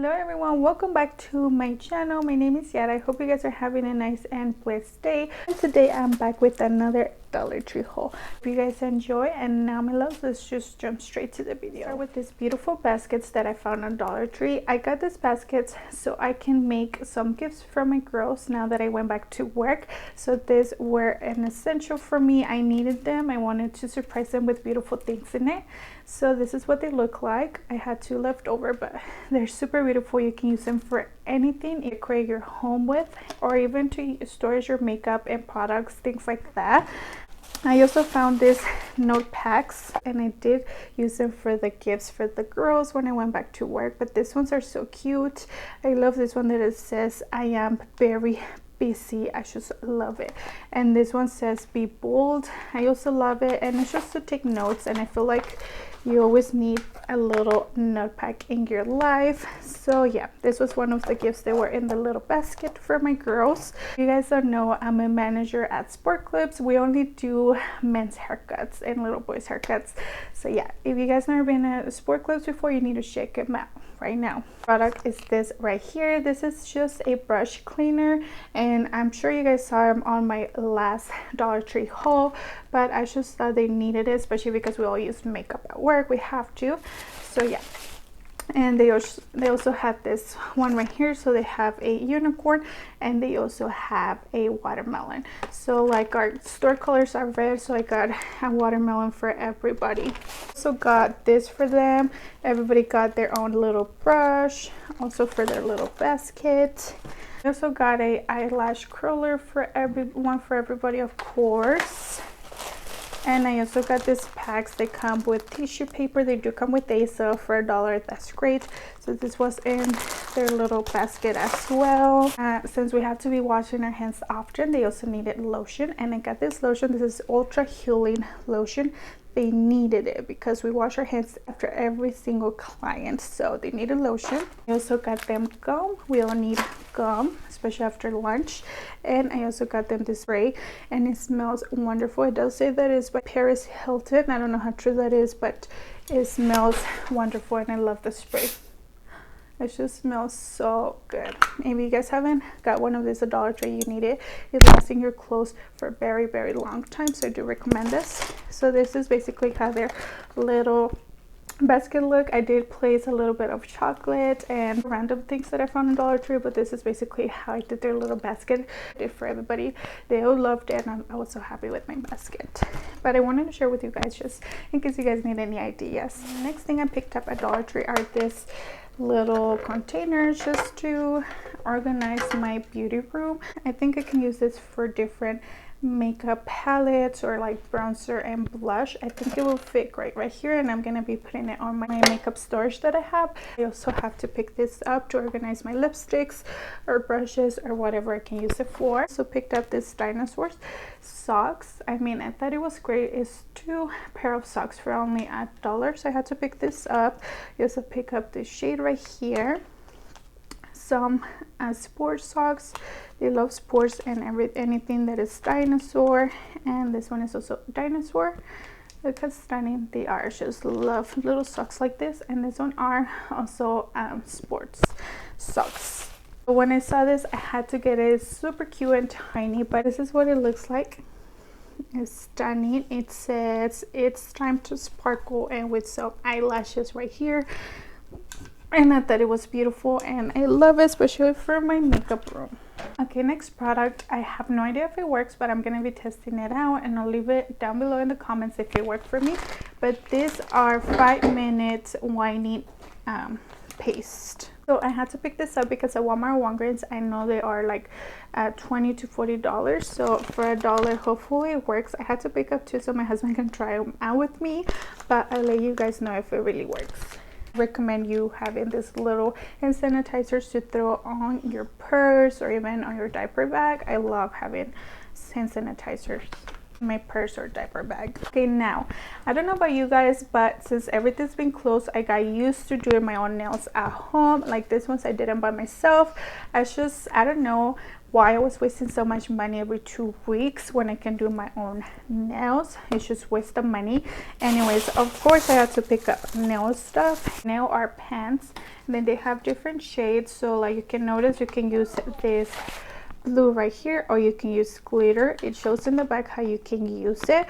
Hello everyone, welcome back to my channel. My name is Yara. I hope you guys are having a nice and blessed day. And today I'm back with another Dollar Tree haul. Hope you guys enjoy, and now my loves, let's just jump straight to the video. Start with these beautiful baskets that I found on Dollar Tree. I got these baskets so I can make some gifts for my girls now that I went back to work. So these were an essential for me. I needed them. I wanted to surprise them with beautiful things in it. So this is what they look like. I had two left over, but they're super beautiful. You can use them for anything you create your home with, or even to storage your makeup and products, things like that. I also found these note packs, and I did use them for the gifts for the girls when I went back to work, but these ones are so cute. I love this one that it says I am very busy. I just love it. And this one says be bold. I also love it, and it's just to take notes, and I feel like you always need a little notepad in your life. So yeah, this was one of the gifts that were in the little basket for my girls. You guys don't know, I'm a manager at Sport Clips. We only do men's haircuts and little boys haircuts. So yeah, if you guys never been at Sport Clips before, you need to check them out right now. Product is this right here. This is just a brush cleaner, and I'm sure you guys saw them on my last Dollar Tree haul, but I just thought they needed it, especially because we all use makeup at work. We have to. So yeah, and they also have this one right here. So they have a unicorn, and they also have a watermelon. So like our store colors are red, so I got a watermelon for everybody. Also got this for them. Everybody got their own little brush, also for their little basket. I also got a eyelash curler for everybody, of course. And I also got these packs. They come with tissue paper. They do come with a, so for $1, that's great. So this was in their little basket as well. Since we have to be washing our hands often, they also needed lotion, and I got this lotion. This is ultra healing lotion. They needed it because we wash our hands after every single client, so they needed lotion. I also got them gum. We all need gum, especially after lunch. And I also got them this spray, and it smells wonderful. It does say that it's by Paris Hilton. I don't know how true that is, but it smells wonderful, and I love the spray. It just smells so good. If you guys haven't got one of these at Dollar Tree, you need it. It lasts in your clothes for a very, very long time, so I do recommend this. So this is basically how their little basket look. I did place a little bit of chocolate and random things that I found in Dollar Tree, but this is basically how I did their little basket. I did for everybody. They all loved it, and I was so happy with my basket. But I wanted to share with you guys just in case you guys need any ideas. Next thing I picked up at Dollar Tree are this little containers just to organize my beauty room. I think I can use this for different makeup palettes or like bronzer and blush. I think it will fit great right here, and I'm gonna be putting it on my makeup storage that I have. I also have to pick this up to organize my lipsticks or brushes or whatever I can use it for. So picked up this dinosaurs socks. I mean, I thought it was great. It's 2 pair of socks for only $1, so I had to pick this up. You also pick up this shade right here. Some sports socks. They love sports and anything that is dinosaur, and this one is also dinosaur. Look how stunning they are. Just love little socks like this, and this one are also sports socks. When I saw this, I had to get it. It's super cute and tiny, but this is what it looks like. It's stunning. It says it's time to sparkle, and with some eyelashes right here. And I thought it was beautiful, and I love it, especially for my makeup room. Okay, next product. I have no idea if it works, but I'm gonna be testing it out, and I'll leave it down below in the comments if it worked for me. But these are 5-minute whitening paste. So I had to pick this up because at Walmart, Walgreens, I know they are like $20 to $40. So for $1, hopefully it works. I had to pick up 2 so my husband can try them out with me, but I'll let you guys know if it really works. Recommend you having this little hand sanitizers to throw on your purse or even on your diaper bag. I love having hand sanitizers. my purse or diaper bag. Okay, now I don't know about you guys, but since everything's been closed, I got used to doing my own nails at home. Like this ones I did them by myself. I don't know why I was wasting so much money every 2 weeks when I can do my own nails. It's just waste of money. Anyways, of course I had to pick up nail stuff. Nail art pens, and then they have different shades. So like you can notice, you can use this blue right here, or you can use glitter. It shows in the back how you can use it.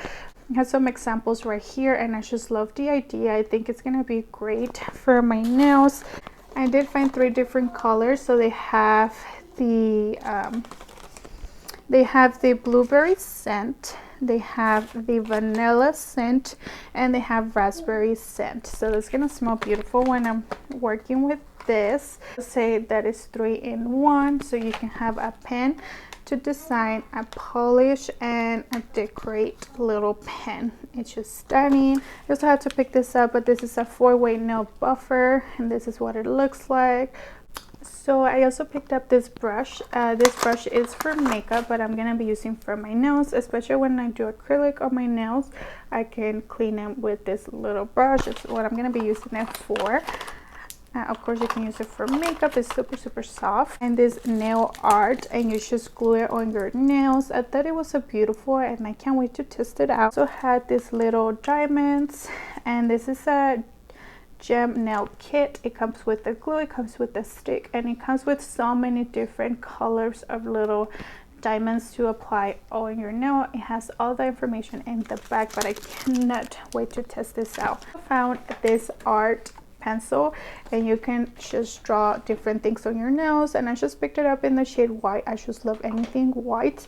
I have some examples right here, and I just love the idea. I think it's gonna be great for my nails. I did find 3 different colors. So they have the blueberry scent, they have the vanilla scent, and they have raspberry scent. So it's gonna smell beautiful when I'm working with this. Say that is 3 in 1, so you can have a pen to design, a polish, and a decorate little pen. It's just stunning. I also had to pick this up, but this is a 4-way nail buffer, and this is what it looks like. So I also picked up this brush. This brush is for makeup, but I'm gonna be using for my nails, especially when I do acrylic on my nails. I can clean them with this little brush. It's what I'm gonna be using it for. Of course, you can use it for makeup. It's super soft. And this nail art, and you just glue it on your nails. I thought it was so beautiful, and I can't wait to test it out. Also had these little diamonds, and this is a gem nail kit. It comes with the glue, it comes with the stick, and it comes with so many different colors of little diamonds to apply on your nail. It has all the information in the back, but I cannot wait to test this out. I found this art pencil, and you can just draw different things on your nails, and I just picked it up in the shade white. I just love anything white.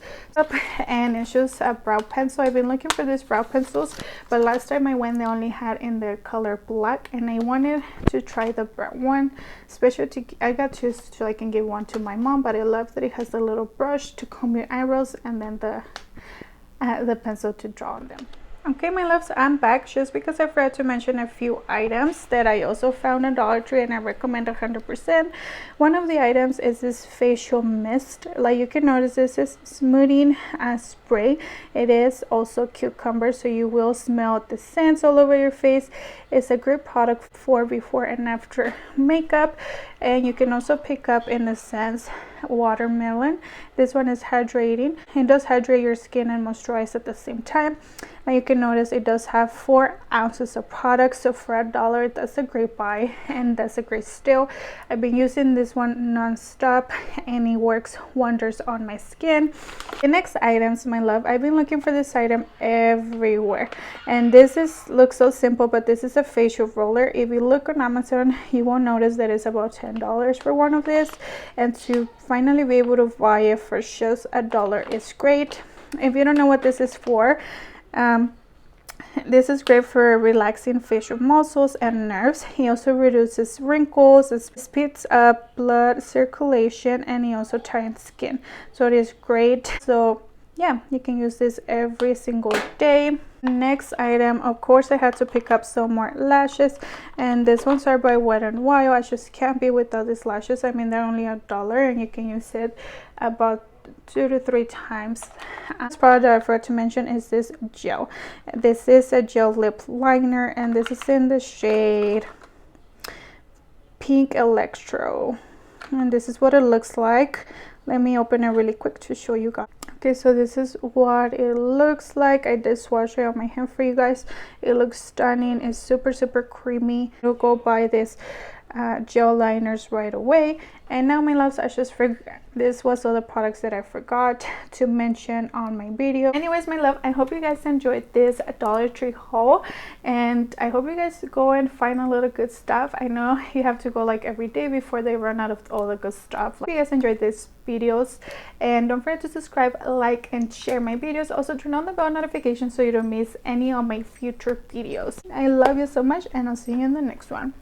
And it's just a brow pencil. I've been looking for these brow pencils, but last time I went, they only had in the color black, and I wanted to try the brown one, especially I got two, so I can give one to my mom. But I love that it has a little brush to comb your eyebrows, and then the pencil to draw on them. Okay, my loves, I'm back just because I forgot to mention a few items that I also found at Dollar Tree, and I recommend 100%. One of the items is this facial mist. Like you can notice, this is smoothing spray. It is also cucumber, so you will smell the scents all over your face. It's a great product for before and after makeup. And you can also pick up in the scents watermelon. This one is hydrating. It does hydrate your skin and moisturize at the same time. And you can notice it does have 4 ounces of product, so for $1, that's a great buy, and that's a great steal. I've been using this one non-stop, and it works wonders on my skin. The next items, my love, I've been looking for this item everywhere, and this looks so simple, but this is a facial roller. If you look on Amazon, you will notice that it's about $10 for one of this, and to finally be able to buy it for just $1 is great. If you don't know what this is for, this is great for relaxing facial muscles and nerves. He also reduces wrinkles, it speeds up blood circulation, and he also tightens skin. So it is great. So yeah, you can use this every single day. Next item, of course, I had to pick up some more lashes, and these ones are by Wet n Wild. I just can't be without these lashes. I mean, they're only $1, and you can use it about 2 to 3 times. This product I forgot to mention is this gel. This is a gel lip liner, and this is in the shade Pink Electro, and this is what it looks like. Let me open it really quick to show you guys. Okay, so this is what it looks like. I did swatch it on my hand for you guys. It looks stunning. It's super creamy. You'll go buy this gel liners right away. And now, my loves, I just forgot, this was all the products that I forgot to mention on my video. Anyways, my love, I hope you guys enjoyed this Dollar Tree haul, and I hope you guys go and find a little good stuff. I know you have to go like every day before they run out of all the good stuff. Hope you guys enjoyed these videos, and don't forget to subscribe, like, and share my videos. Also turn on the bell notification so you don't miss any of my future videos. I love you so much, and I'll see you in the next one.